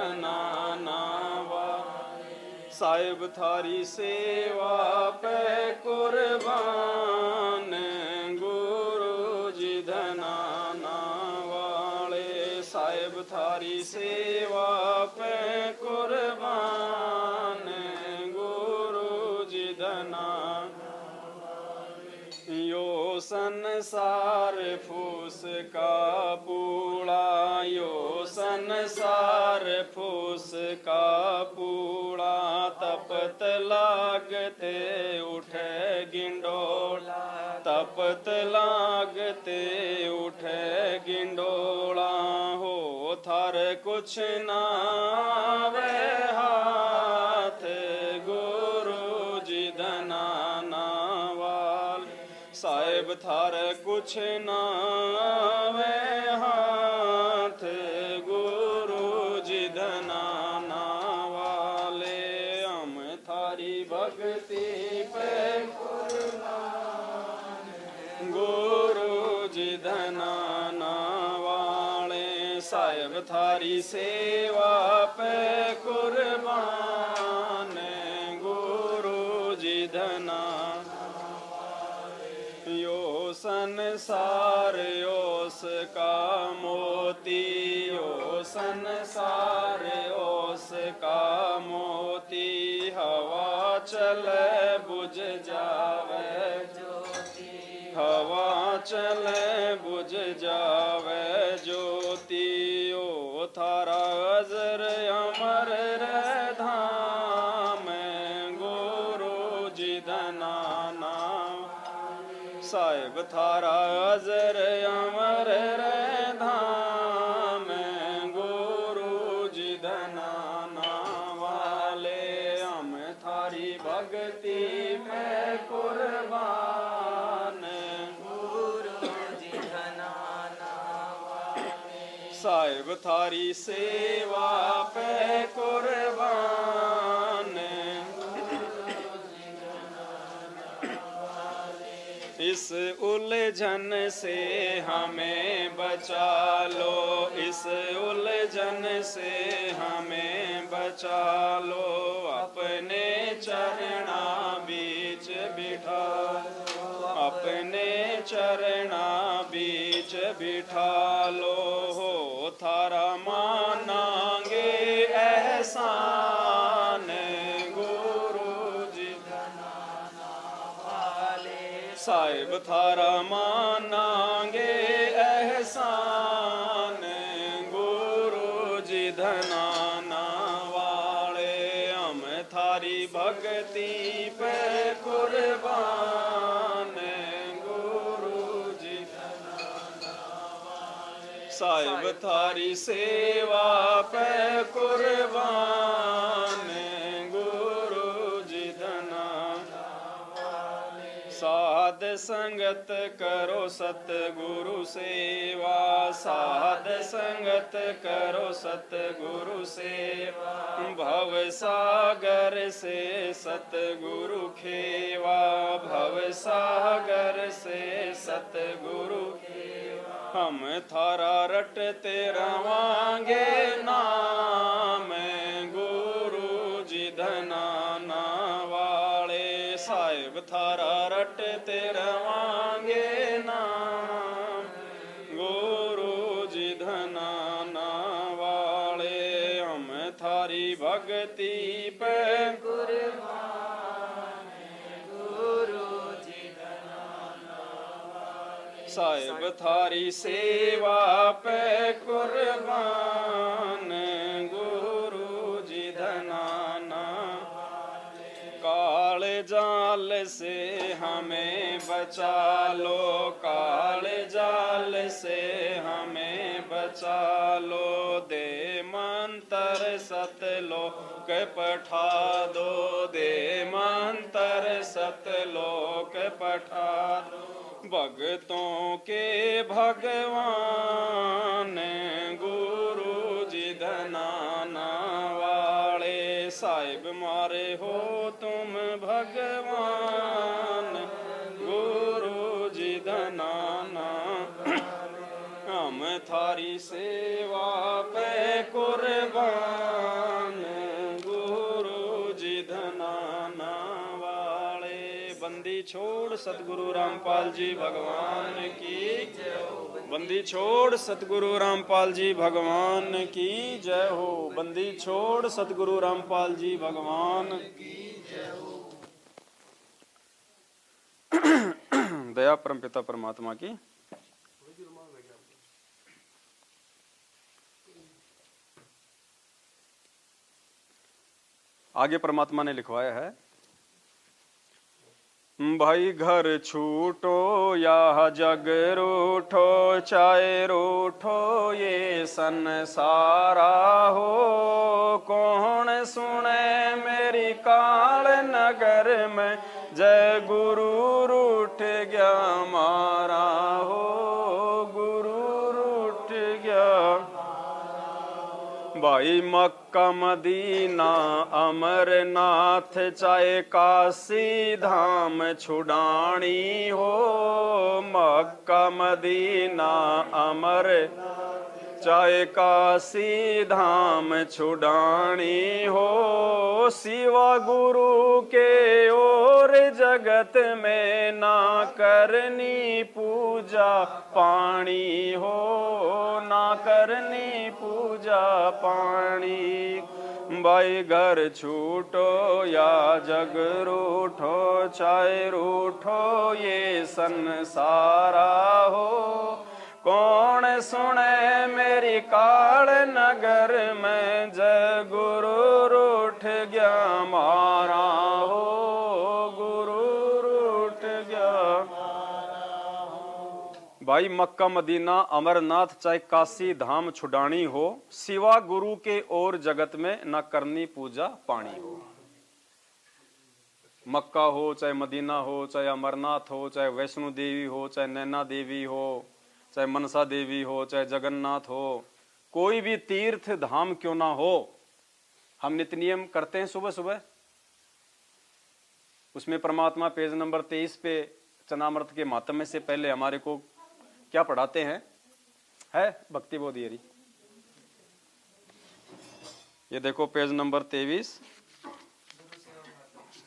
धनाना वाले, साहिब थारी सेवा पे कुर्बान, गुरु जी धनाना वाले, साहिब थारी सेवा पे कुर्बान, गुरु जी धनाना वाले। यो संसार फूस का पूड़ा, यो संसार फूस का पूड़ा, तपत लागते उठे गिंडोला, तपत लागते उठे गिंडोला, हो थार कुछ ना वे हाथ, गुरु जी धनाना वाले, साहिब थार कुछ ना वे हाथ, गुरु जी धनाना वाले, हम थारी भक्ति पे कुर्बान, गुरु जी धनाना वाले, साहिब थारी सेवा पे कुर्बान, गुरु जी धनाना। यो संसार ओस का मोती, यो संसार ओस का मोती, हवा चले बुझ जावे ज्योति, हवा चले बुझ जावे ज्योति, ओ थारा अजर अमर रे धाम, गुरु जी धनाना, साहिब थारा अजर अमर रे धाम, गुरु जी धनाना वाले, हम थारी भक्ति पे कुर्बान, गुरु जी धनाना वाले, साहिब थारी सेवा पे कुर्बान, इस उलझन से हमें बचा लो, इस उलझन से हमें बचा लो, अपने चरणा बीच बिठा, अपने चरणा बीच बिठा लो, हो थारा मानांगे एहसान, गुरु जी धनाना वाले, साहिब थारा मानांगे एहसान, गुरु जी धनाना वाले, हम थारी भक्ति पे कुर्बान, गुरु जी धनाना वाले, साहिब थारी सेवा पे कुर्बान, गुरु जी धनाना वाले, साध संगत करो सतगुरु सेवा, साध संगत करो सतगुरु सेवा, भव सागर से सतगुरु खेवा, भव सागर से सतगुरु खेवा, हम थारा रटते रवांगे नाम, गुरु जी धनाना वाले, साहिब थारा रटते रवांगे नाम, गुरु जी धनाना वाले, हम थारी भक्ति पे कुर्बान, गुरु जी धनाना वाले, साहिब थारी सेवा पे कुर्बान, गुरु जी धनाना वाले, काल जाल से हमें बचा लो, काल जाल से हमें बचा लो, दे मंत्र सतलोक पठा दो, दे मंत्र सतलोक पठा दो, भक्तों के भगवान, गुरु जी धनाना वाले, साहिब मारे हो तुम भगवान, गुरु जी धनाना, हम थारी सेवा पे कुर्बान, छोड़ सतगुरु रामपाल जी भगवान की जय हो। बंदी छोड़ सतगुरु रामपाल जी भगवान की जय हो। बंदी छोड़ सतगुरु रामपाल जी भगवान की जय हो। दया परम पिता परमात्मा की। आगे परमात्मा ने लिखवाया है, भाई घर छूटो या जग रूठो, चाहे रूठो ये संसारा हो। कौन सुने मेरी काल नगर में, जय गुरु रूठ गया मारा हो। गुरु रूठ गया। भाई मक्का मदीना अमरनाथ, चाहे काशी धाम छुड़ानी हो। मक्का मदीना अमर, चाहे काशी धाम छुड़ानी हो। सिवा गुरु के और जगत में ना करनी पूजा पानी हो। ना करनी पूजा पानी। भाई घर छूटो या जग रूठो, चाहे रूठो ये संसारा हो। कौन सुने मेरी काल नगर में, जय गुरु रूठ गया मारा हो। गुरु रूठ गया। भाई मक्का मदीना अमरनाथ चाहे काशी धाम छुड़ानी हो, सिवा गुरु के और जगत में न करनी पूजा पानी हो। मक्का हो, चाहे मदीना हो, चाहे अमरनाथ हो, चाहे वैष्णो देवी हो, चाहे नैना देवी हो, चाहे मनसा देवी हो, चाहे जगन्नाथ हो, कोई भी तीर्थ धाम क्यों ना हो, हम नित्य नियम करते हैं सुबह सुबह। उसमें परमात्मा पेज नंबर 23 पे चनामृत के मातम से पहले हमारे को क्या पढ़ाते हैं, है भक्ति बोधियरी। ये देखो पेज नंबर 23,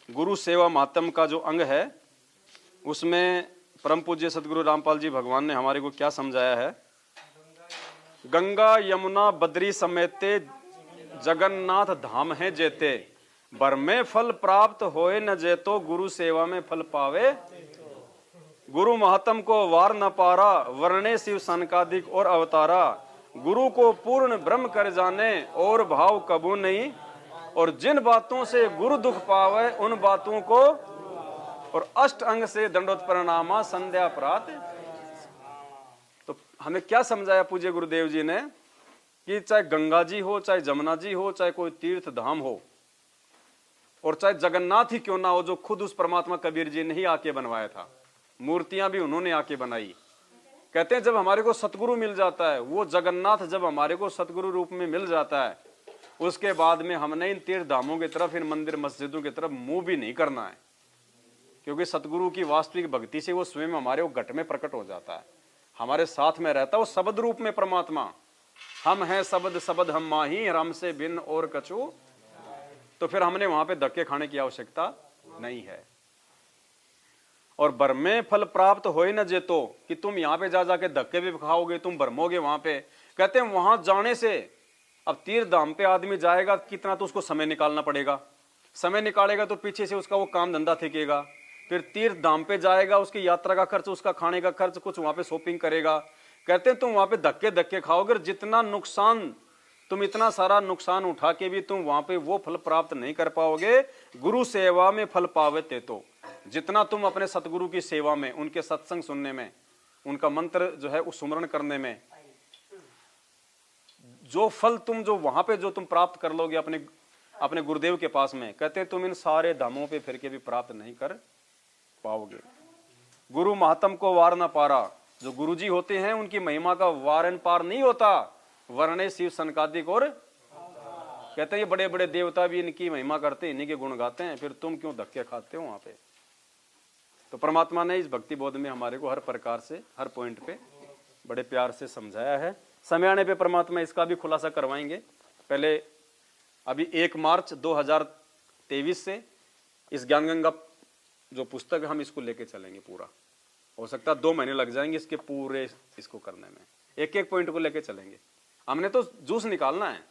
गुरु सेवा मातम का जो अंग है, उसमें परम पूज्य सतगुरु रामपाल जी भगवान ने हमारे को क्या समझाया है। गंगा यमुना बद्री समेते, जगन्नाथ धाम है जेते। बर में फल प्राप्त होए न जेतो, गुरु सेवा में फल पावे। गुरु महत्म को वार न पारा, वर्णे शिव सनकादिक और अवतारा। गुरु को पूर्ण ब्रह्म कर जाने, और भाव कबू नहीं। और जिन बातों से गुरु दुख पावे, उन बातों को और अष्ट अंग से दंडोत प्रणामा संध्या प्रात। तो हमें क्या समझाया पूज्य गुरुदेव जी ने, कि चाहे गंगा जी हो, चाहे जमुना जी हो, चाहे कोई तीर्थ धाम हो, और चाहे जगन्नाथ ही क्यों ना हो, जो खुद उस परमात्मा कबीर जी ने ही आके बनवाया था। मूर्तियां भी उन्होंने आके बनाई। कहते हैं जब हमारे को सतगुरु मिल जाता है, वो जगन्नाथ जब हमारे को सतगुरु रूप में मिल जाता है, उसके बाद में हमने इन तीर्थ धामों की तरफ, इन मंदिर मस्जिदों की तरफ मुंह भी नहीं करना है। क्योंकि सतगुरु की वास्तविक भक्ति से वो स्वयं हमारे वो घट में प्रकट हो जाता है, हमारे साथ में रहता है वो शब्द रूप में परमात्मा। हम हैं शब्द, शब्द हम माही, राम से भिन्न और कछु। तो फिर हमने वहां पे धक्के खाने की आवश्यकता नहीं है। और बर्मे फल प्राप्त होए न जेतो, कि तुम यहाँ पे जा जाके धक्के भी खाओगे, तुम बरमोगे वहां पे। कहते हैं वहां जाने से, अब तीर्थ धाम पे आदमी जाएगा कितना, तो उसको समय निकालना पड़ेगा। समय निकालेगा तो पीछे से उसका वो काम धंधा थकेगा। फिर तीर्थ धाम पे जाएगा, उसकी यात्रा का खर्च, उसका खाने का खर्च, कुछ वहां पे शॉपिंग करेगा। कहते हैं तुम वहां पे धक्के धक्के खाओगे, जितना नुकसान, तुम इतना सारा नुकसान उठा के भी तुम वहां पे वो फल प्राप्त नहीं कर पाओगे। गुरु सेवा में फल पावते, तो जितना तुम अपने सतगुरु की सेवा में, उनके सत्संग सुनने में, उनका मंत्र जो है उस सुमरण करने में, जो फल तुम जो वहां पे जो तुम प्राप्त कर लोगे अपने गुरुदेव के पास में, कहते हैं तुम इन सारे धामों पे फिर के भी प्राप्त नहीं कर पाओगे। गुरु महात्म को वार ना पारा, जो गुरुजी होते हैं उनकी महिमा का वारन पार नहीं होता। वर्णे शिव सनकादिक और, कहते हैं ये बड़े बड़े देवता भी इनकी महिमा करते हैं, इन्हीं के गुण गाते हैं, फिर तुम क्यों धक्के खाते हो वहां पे। तो परमात्मा ने इस भक्ति बोध में हमारे को हर प्रकार से, हर पॉइंट पे बड़े प्यार से समझाया है। समय आने पे परमात्मा इसका भी खुलासा करवाएंगे। पहले अभी 1 मार्च 2023 से इस ज्ञान गंगा जो पुस्तक है हम इसको लेके चलेंगे पूरा। हो सकता है 2 महीने लग जाएंगे इसके पूरे इसको करने में, एक एक पॉइंट को लेके चलेंगे। हमने तो जूस निकालना है,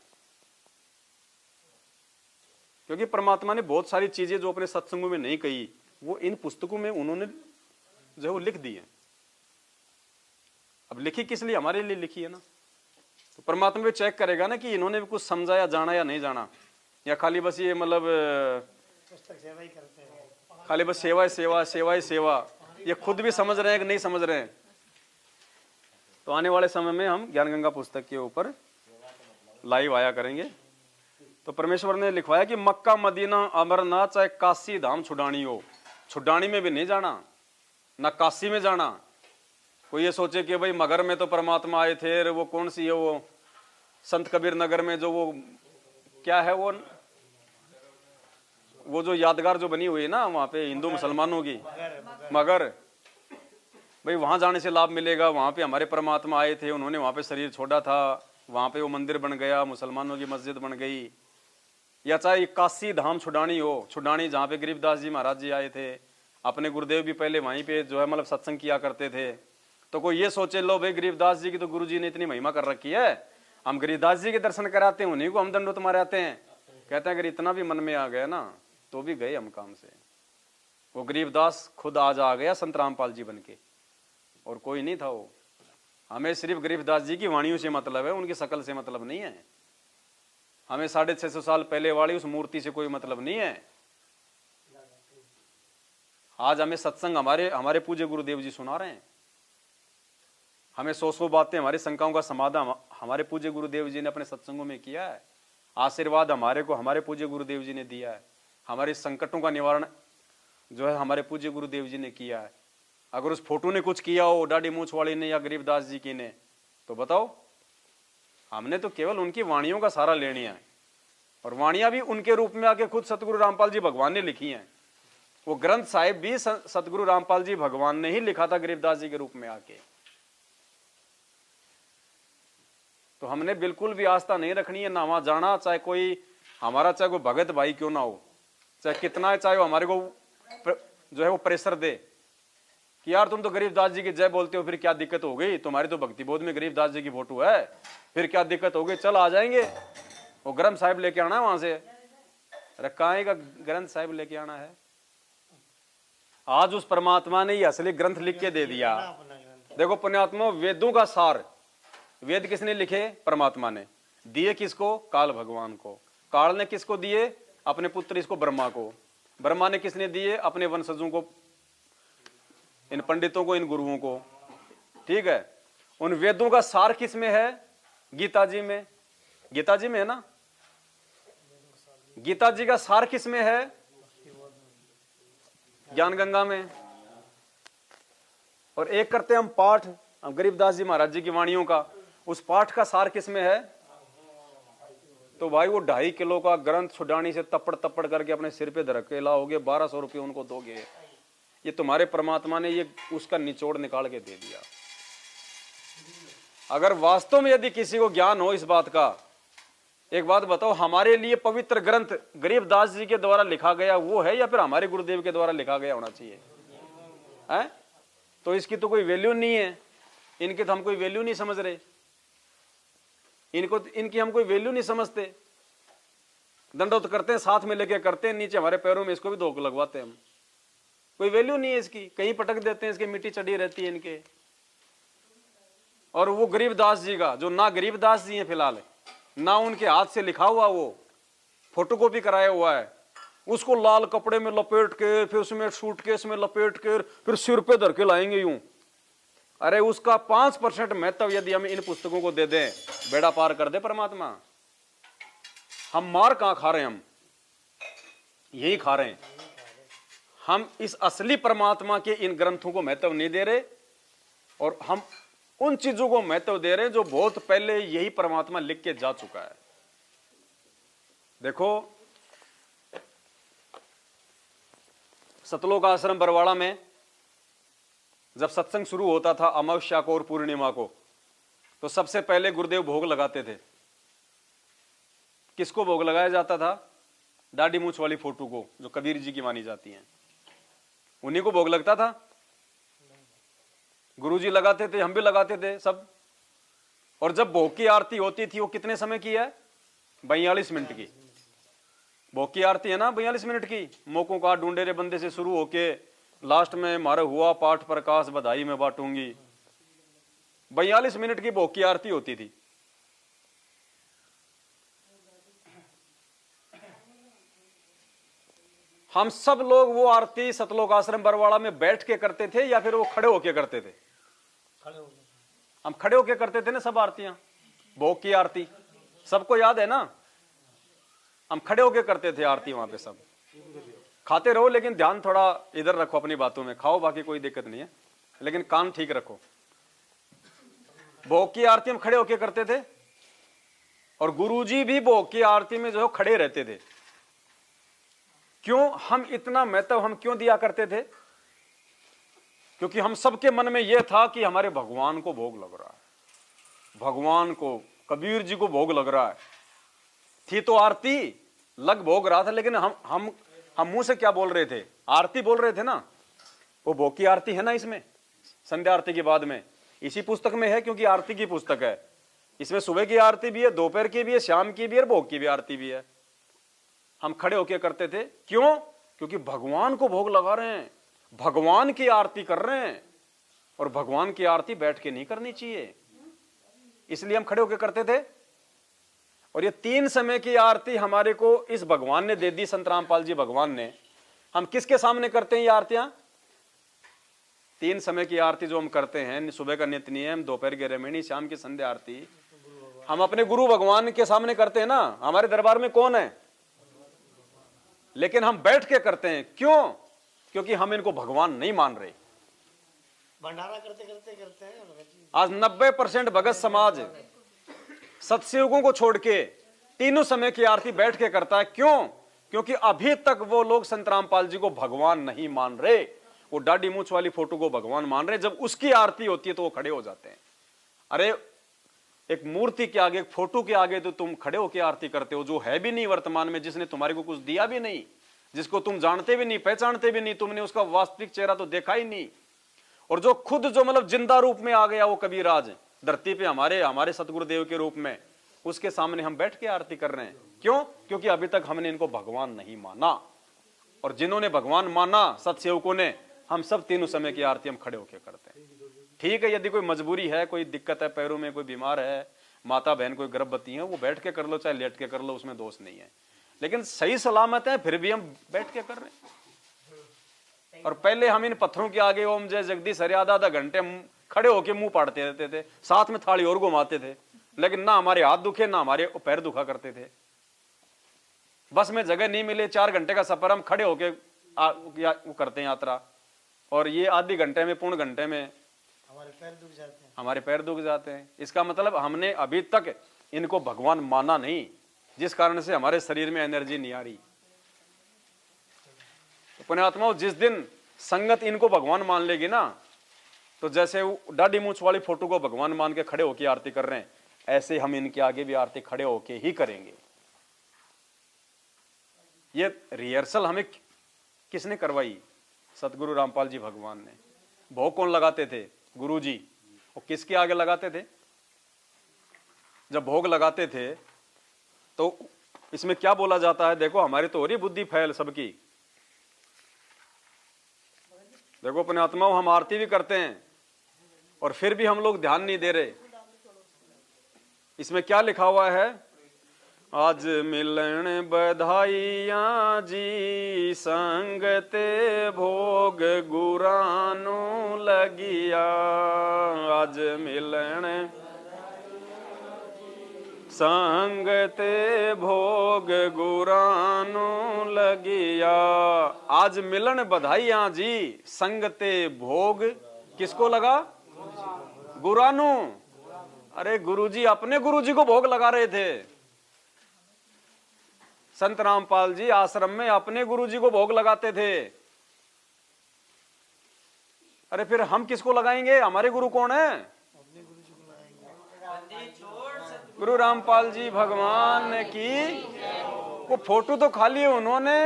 क्योंकि परमात्मा ने बहुत सारी चीजें जो अपने सत्संगों में नहीं कही वो इन पुस्तकों में उन्होंने जो है वो लिख दी है। अब लिखी किस लिए? हमारे लिए लिखी है ना। तो परमात्मा भी चेक करेगा ना कि इन्होंने भी कुछ समझा या जाना या नहीं जाना, या खाली बस ये मतलब सेवा ही करते हैं, खाली बस सेवा सेवा सेवा ही सेवा, ये खुद भी समझ रहे हैं कि नहीं समझ रहे हैं। तो आने वाले समय में हम ज्ञान गंगा पुस्तक के ऊपर लाइव आया करेंगे। तो परमेश्वर ने लिखवाया कि मक्का मदीना अमरनाथ चाहे काशी धाम छुडानी हो, छुडानी में भी नहीं जाना, ना काशी में जाना। कोई ये सोचे कि भाई मगर में तो परमात्मा आए थे, वो कौन सी है वो संत कबीर नगर में जो वो क्या है वो जो यादगार जो बनी हुई है ना वहां पे हिंदू मुसलमानों की, मगर भाई वहां जाने से लाभ मिलेगा, वहां पे हमारे परमात्मा आए थे, उन्होंने वहां पे शरीर छोड़ा था, वहां पे वो मंदिर बन गया, मुसलमानों की मस्जिद बन गई। या चाहे काशी धाम छुडानी हो, छुडानी जहाँ पे गरीबदास जी महाराज जी आए थे, अपने गुरुदेव भी पहले वहीं पे जो है मतलब सत्संग किया करते थे। तो कोई ये सोचे लो भाई गरीबदास जी की तो गुरु जी ने इतनी महिमा कर रखी है, हम गरीबदास जी के दर्शन कराते हैं, उन्हीं को हम दंडोत माराते हैं। कहते हैं अगर इतना भी मन में आ गया ना तो भी गए हम काम से। वो गरीबदास खुद आज आ गया संत रामपाल जी बन के, और कोई नहीं था वो। हमें सिर्फ गरीबदास जी की वाणियों से मतलब है, उनकी शकल से मतलब नहीं है। हमें 650 साल पहले वाली उस मूर्ति से कोई मतलब नहीं है। आज हमें सत्संग हमारे पूज्य गुरुदेव जी सुना रहे हैं, हमें 100 बातें, हमारी शंकाओं का समाधान हमारे पूज्य गुरुदेव जी ने अपने सत्संगों में किया है। आशीर्वाद हमारे को हमारे पूज्य गुरुदेव जी ने दिया है, हमारे संकटों का निवारण जो है हमारे पूज्य गुरुदेव जी ने किया है। अगर उस फोटो ने कुछ किया हो, डाडी मूछ वाली ने या गरीबदास जी की ने, तो बताओ। हमने तो केवल उनकी वाणियों का सारा लेनी है, और वाणियां भी उनके रूप में आके खुद सतगुरु रामपाल जी भगवान ने लिखी हैं। वो ग्रंथ साहिब भी सतगुरु रामपाल जी भगवान ने ही लिखा था गरीबदास जी के रूप में आके। तो हमने बिल्कुल भी आस्था नहीं रखनी है ना वहां जाना, चाहे कोई हमारा चाहे कोई भगत भाई क्यों ना हो, चाहे कितना चाहे वो हमारे को जो है वो प्रेशर दे कि यार तुम तो गरीबदास जी की जय बोलते हो, फिर क्या दिक्कत हो गई, तुम्हारी तो भक्ति बोध में गरीबदास जी की फोटो है, फिर क्या दिक्कत हो गई, चल आ जाएंगे। वो ग्रंथ साहिब लेके आना है वहां से, रखाए का ग्रंथ साहिब लेके आना है। आज उस परमात्मा ने ये असली ग्रंथ लिख के दे दिया। देखो पुण्यात्मा, वेदों का सार, वेद किसने लिखे? परमात्मा ने। दिए किसको? काल भगवान को। काल ने किसको दिए? अपने पुत्र इसको ब्रह्मा को। ब्रह्मा ने किसने दिए? अपने वंशजों को, इन पंडितों को, इन गुरुओं को। ठीक है, उन वेदों का सार किस में है? गीता जी में। गीता जी में है ना। गीता जी का सार किस में है? ज्ञान गंगा में। और एक करते हम पाठ, हम गरीबदास जी महाराज जी की वाणियों का, उस पाठ का सार किस में है? तो भाई वो 2.5 किलो का ग्रंथ छुडानी से तपड़ तपड़ करके अपने सिर पे धर के लाओगे, 1200 रुपये उनको दोगे। ये तुम्हारे परमात्मा ने ये उसका निचोड़ निकाल के दे दिया। अगर वास्तव में यदि किसी को ज्ञान हो इस बात का, एक बात बताओ, हमारे लिए पवित्र ग्रंथ गरीबदास जी के द्वारा लिखा गया वो है या फिर हमारे गुरुदेव के द्वारा लिखा गया होना चाहिए? है? तो इसकी तो कोई वैल्यू नहीं है, इनकी तो हम कोई वैल्यू नहीं समझ रहे, इनकी हम कोई वैल्यू नहीं समझते। दंडोत करते हैं, साथ में लेके करते हैं, नीचे हमारे पैरों में इसको भी धोख लगवाते हैं हम। कोई वैल्यू नहीं है इसकी, कहीं पटक देते हैं, इसकी मिट्टी चढ़ी रहती है इनके। और वो गरीबदास जी का, जो ना गरीबदास जी हैं फिलहाल, ना उनके हाथ से लिखा हुआ, वो फोटोकॉपी कराया हुआ है, उसको लाल कपड़े में लपेट के, फिर उसमें सूटकेस में लपेट के, फिर सिर पे धर के लाएंगे यूं। अरे उसका 5% महत्व यदि हम इन पुस्तकों को दे दें, बेड़ा पार कर दे परमात्मा। हम मार कहां खा रहे हैं? हम यही खा रहे हैं। हम इस असली परमात्मा के इन ग्रंथों को महत्व नहीं दे रहे, और हम उन चीजों को महत्व दे रहे हैं जो बहुत पहले यही परमात्मा लिख के जा चुका है। देखो, सतलोक आश्रम बरवाड़ा में जब सत्संग शुरू होता था अमावस्या को और पूर्णिमा को, तो सबसे पहले गुरुदेव भोग लगाते थे। किसको भोग लगाया जाता था? दाढ़ी मूछ वाली फोटो को, जो कबीर जी की मानी जाती हैं। उन्हीं को भोग लगता था। गुरुजी लगाते थे, हम भी लगाते थे सब। और जब भोग की आरती होती थी वो कितने समय की है? 42 मिनट की भोग की आरती है ना, 42 मिनट की। मोकों का ढूंढेरे बंदे से शुरू होके लास्ट में मारे हुआ पाठ प्रकाश बधाई में बांटूंगी, 42 मिनट की भोग की आरती होती थी। हम सब लोग वो आरती सतलोक आश्रम बरवाड़ा में बैठ के करते थे या फिर वो खड़े होके करते थे? खड़े हो गए। हम खड़े होके करते थे ना सब आरतियां, भोग की आरती सबको याद है ना। हम खड़े होके करते थे आरती वहां पे सब। खाते रहो लेकिन ध्यान थोड़ा इधर रखो अपनी बातों में, खाओ बाकी कोई दिक्कत नहीं है, लेकिन कान ठीक रखो। भोग की आरती हम खड़े होके करते थे और गुरुजी भी भोग की आरती में जो खड़े रहते थे। क्यों? हम इतना महत्व हम क्यों दिया करते थे? क्योंकि हम सबके मन में यह था कि हमारे भगवान को भोग लग रहा है, भगवान को, कबीर जी को भोग लग रहा है। थी तो आरती, लग भोग रहा था, लेकिन हम मुंह से क्या बोल रहे थे? आरती बोल रहे थे ना। वो भोग की आरती है ना इसमें, संध्या आरती के बाद में, इसी पुस्तक में है, क्योंकि आरती की पुस्तक है। इसमें सुबह की आरती भी है, दोपहर की भी है, शाम की भी है, भोग की भी आरती भी है। हम खड़े होके करते थे। क्यों? क्योंकि भगवान को भोग लगा रहे हैं, भगवान की आरती कर रहे हैं। और भगवान की आरती बैठ के नहीं करनी चाहिए, इसलिए हम खड़े होके करते थे। और ये 3 समय की आरती हमारे को इस भगवान ने दे दी, संत रामपाल जी भगवान ने। हम किसके सामने करते हैं ये आरतियां? 3 समय की आरती जो हम करते हैं, सुबह का नित्य नियम, दोपहर की रमणी, शाम की संध्या आरती, हम अपने गुरु भगवान के सामने करते हैं ना। हमारे दरबार में कौन है? लेकिन हम बैठ के करते हैं। क्यों? क्योंकि हम इनको भगवान नहीं मान रहे। भंडारा करते करते करते हैं भगत जी। आज 90% भगत समाज सत्संगों को छोड़ के तीनों समय की आरती बैठ के करता है। क्यों? क्योंकि अभी तक वो लोग संत रामपाल जी को भगवान नहीं मान रहे। वो दाढ़ी मूछ वाली फोटो को भगवान मान रहे। जब उसकी आरती होती है तो वो खड़े हो जाते हैं। अरे एक मूर्ति के आगे, एक फोटो के आगे तो तुम खड़े होकर आरती करते हो, जो है भी नहीं वर्तमान में, जिसने तुम्हारे को कुछ दिया भी नहीं, जिसको तुम जानते भी नहीं, पहचानते भी नहीं, तुमने उसका वास्तविक चेहरा तो देखा ही नहीं। और जो खुद जो मतलब जिंदा रूप में आ गया वो कबीराज धरती पे हमारे सतगुरुदेव के रूप में, उसके सामने हम बैठ के आरती कर रहे हैं। क्यों? क्योंकि अभी तक हमने इनको भगवान नहीं माना। और जिन्होंने भगवान माना, सत्सेवकों ने, हम सब तीनों समय की आरती हम खड़े होकर करते हैं। ठीक है, यदि कोई मजबूरी है, कोई दिक्कत है, पैरों में कोई बीमार है, माता बहन कोई गर्भवती है, वो बैठ के कर लो चाहे लेट के कर लो, उसमें दोष नहीं है। लेकिन सही सलामत है फिर भी हम बैठ के कर रहे हैं। और पहले हम इन पत्थरों के आगे ओम जय जगदीश हरे आधा घंटे खड़े होके मुंह पाड़ते रहते थे, साथ में थाली और घुमाते थे, लेकिन ना हमारे हाथ दुखे ना हमारे पैर दुखा करते थे। बस में जगह नहीं मिले, 4 घंटे का सफर हम खड़े होके वो करते हैं यात्रा, और ये आधे घंटे में, पौन घंटे में हमारे पैर दुख जाते हैं। हमारे पैर दुख जाते हैं। इसका मतलब हमने अभी तक इनको भगवान माना नहीं, जिस कारण से हमारे शरीर में एनर्जी नहीं आ रही। पुण्यात्माओं, जिस दिन संगत इनको भगवान मान लेगी ना, तो जैसे वो दाढ़ी मूछ वाली फोटो को भगवान मान के खड़े होकर आरती कर रहे हैं, ऐसे हम इनके आगे भी आरती खड़े होके ही करेंगे। ये रिहर्सल हमें किसने करवाई? सतगुरु रामपाल जी भगवान ने। भोग कौन लगाते थे? गुरु जी। और किसके आगे लगाते थे? जब भोग लगाते थे तो इसमें क्या बोला जाता है? देखो, हमारी तो हो रही बुद्धि फैल सबकी। देखो अपने आत्माओं, हम आरती भी करते हैं और फिर भी हम लोग ध्यान नहीं दे रहे। इसमें क्या लिखा हुआ है? आज मिलन बधाइयां जी, संगते भोग गुरानो लगिया। आज मिलन संगते भोग गुरानो लगिया। आज मिलन बधाइयां जी, संगते भोग किसको लगा? गुरानो। अरे गुरुजी अपने गुरुजी को भोग लगा रहे थे। संत रामपाल जी आश्रम में अपने गुरुजी को भोग लगाते थे। अरे फिर हम किसको लगाएंगे? हमारे गुरु कौन है? गुरु रामपाल जी भगवान की। वो फोटो तो खाली है उन्होंने,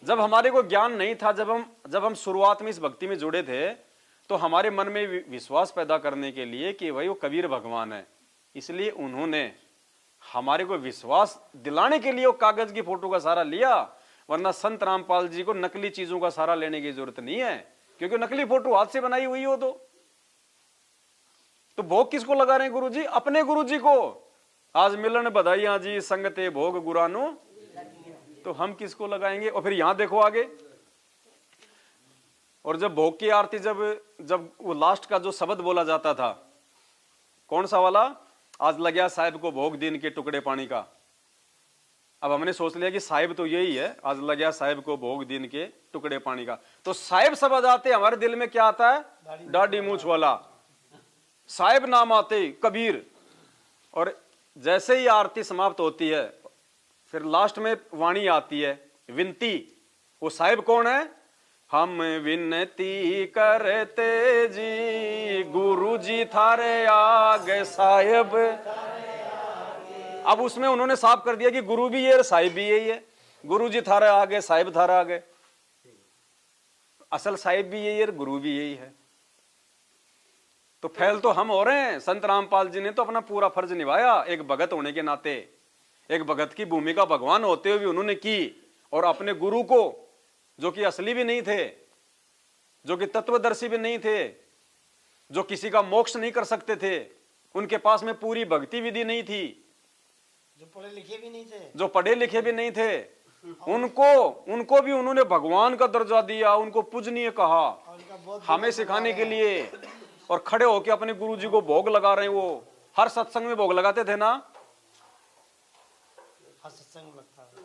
जब हमारे को ज्ञान नहीं था, जब हम शुरुआत में इस भक्ति में जुड़े थे, तो हमारे मन में विश्वास पैदा करने के लिए कि भाई वो कबीर भगवान है, इसलिए उन्होंने हमारे को विश्वास दिलाने के लिए वो कागज की फोटो का सहारा लिया। वरना संत रामपाल जी को नकली चीजों का सहारा लेने की जरूरत नहीं है, क्योंकि नकली फोटो हाथ से बनाई हुई हो। तो भोग किसको लगा रहे हैं गुरु जी? अपने गुरु जी को। आज मिलन बधाइयां जी, संगते भोग गुरानो, तो हम किसको लगाएंगे? और फिर यहां देखो आगे, और जब भोग की आरती, जब वो लास्ट का जो शब्द बोला जाता था, कौन सा वाला? आज लग्या साहिब को भोग दिन के टुकड़े पानी का। अब हमने सोच लिया कि साहिब तो यही है, आज लग्या साहिब को भोग दिन के टुकड़े पानी का। तो साहिब शब्द आते हमारे दिल में क्या आता है? दाढ़ी मूछ वाला। साहिब नाम आते कबीर। और जैसे ही आरती समाप्त होती है, फिर लास्ट में वाणी आती है, विनती। वो साहिब कौन है? हम विनती करते जी, गुरु जी थारे आगे साहिब। अब उसमें उन्होंने साफ कर दिया कि गुरु भी ये, साहिब भी यही है। गुरु जी थारे आगे, साहिब थारे आगे। असल साहिब भी यही है, गुरु भी यही है। तो फैल तो हम हो रहे हैं। संत रामपाल जी ने तो अपना पूरा फर्ज निभाया एक भगत होने के नाते। एक भगत की भूमिका भगवान होते हुए भी उन्होंने की, और अपने गुरु को, जो कि असली भी नहीं थे, जो कि तत्वदर्शी भी नहीं थे, जो किसी का मोक्ष नहीं कर सकते थे, उनके पास में पूरी भक्ति विधि नहीं थी, जो पढ़े लिखे भी नहीं थे, उनको भी उन्होंने भगवान का दर्जा दिया, उनको पूजनीय कहा, हमें सिखाने के लिए। और खड़े होकर अपने गुरु जी को भोग लगा रहे हैं। वो हर सत्संग में भोग लगाते थे ना, हर सत्संग लगता है।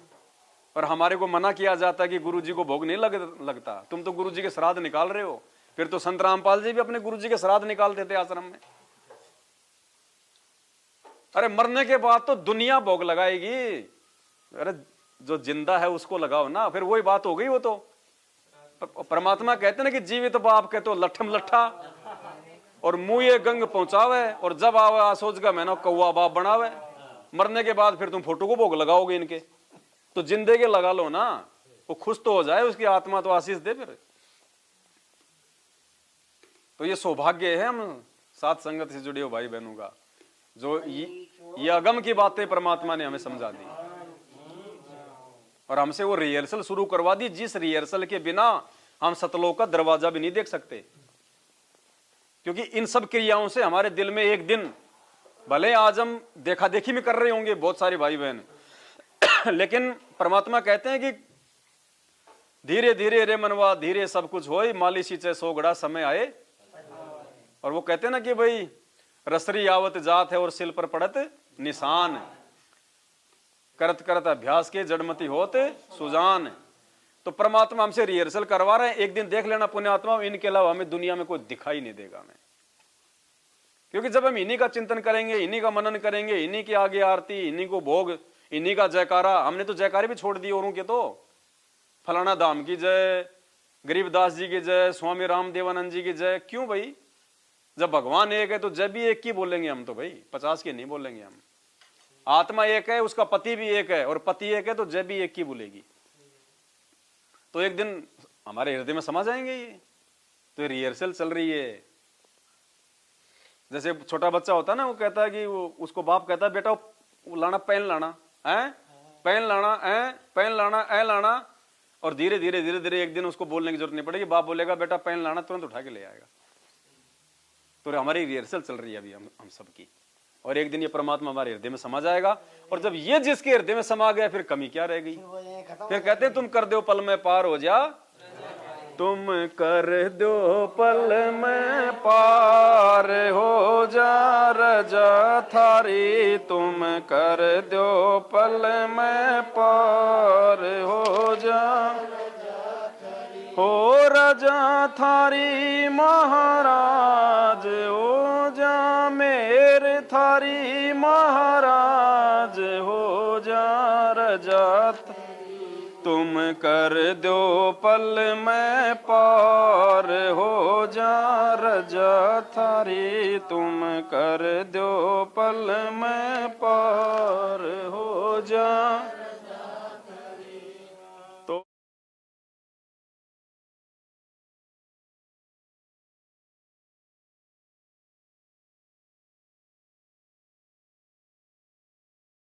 और हमारे को मना किया जाता है कि गुरु जी को भोग नहीं लगता, तुम तो गुरु जी के श्राद्ध निकाल रहे हो। फिर तो संत रामपाल जी भी अपने गुरु जी के श्राद्ध निकालते थे आश्रम में। अरे मरने के बाद तो दुनिया भोग लगाएगी, अरे जो जिंदा है उसको लगाओ ना। फिर वही बात हो गई। वो तो परमात्मा कहते ना कि जीवित बाप के तो लठम लट्ठा, और मुंह ये गंग पहुंचावे, और जब आवे आसोज का महीना कौआ बाप बनावे। मरने के बाद फिर तुम फोटो को भोग लगाओगे इनके, तो जिंदे के लगा लो ना, वो खुश तो हो जाए, उसकी आत्मा तो आशीष दे। फिर तो ये सौभाग्य है हम साथ संगत से जुड़े हो भाई बहनों का, जो ये अगम की बातें परमात्मा ने हमें समझा दी, और हमसे वो रिहर्सल शुरू करवा दी, जिस रिहर्सल के बिना हम सतलोक का दरवाजा भी नहीं देख सकते। क्योंकि इन सब क्रियाओं से हमारे दिल में एक दिन, भले आज हम देखा देखी में कर रहे होंगे बहुत सारे भाई बहन, लेकिन परमात्मा कहते हैं कि धीरे धीरे रे मनवा धीरे सब कुछ होए, माली सींचे सोगड़ा समय आए। और वो कहते हैं ना कि भाई रसरी आवत जात है और सिल पर पड़त निशान, करत करत अभ्यास के जड़मती होत सुजान। तो परमात्मा हमसे रिहर्सल करवा रहे हैं, एक दिन देख लेना पुण्यात्मा, इनके अलावा हमें दुनिया में कोई दिखाई नहीं देगा हमें। क्योंकि जब हम इन्हीं का चिंतन करेंगे, इन्हीं का मनन करेंगे, इन्हीं की आगे आरती, इन्हीं को भोग, इन्हीं का जयकारा, हमने तो जयकारे भी छोड़ दिए औरों के, तो फलाना धाम की जय, गरीबदास जी की जय, स्वामी रामदेवानंद जी की जय। क्यों भाई? जब भगवान एक है तो जय भी एक की बोलेंगे हम, तो भाई 50 की नहीं बोलेंगे हम। आत्मा एक है, उसका पति भी एक है, और पति एक है तो जय भी एक की बोलेगी। तो एक दिन हमारे हृदय में समा जाएंगे ये। तो रिहर्सल चल रही है। जैसे छोटा बच्चा होता है ना, वो कहता है कि उसको बाप कहता है बेटा वो लाना, पेन लाना है, पेन लाना है, पेन लाना है लाना। और धीरे धीरे धीरे धीरे एक दिन उसको बोलने की जरूरत नहीं पड़ेगी, बाप बोलेगा बेटा पेन लाना, तुरंत उठा के ले आएगा। तो हमारी रिहर्सल चल रही है अभी हम सबकी, और एक दिन ये परमात्मा हमारे हृदय में समा जाएगा। और जब ये जिसके हृदय में समा गया, फिर कमी क्या रह गई? फिर कहते हैं तुम कर दो पल में पार हो जा, तुम कर दो पल में पार हो जा, रजा थारी तुम कर दो पल में पार हो जा, हो रजा थारी महाराज हो जा, मेरे थारी महाराज हो जा, रजा तुम कर दो पल में पार हो जा, रजा थारी तुम कर दो पल में पार हो जा।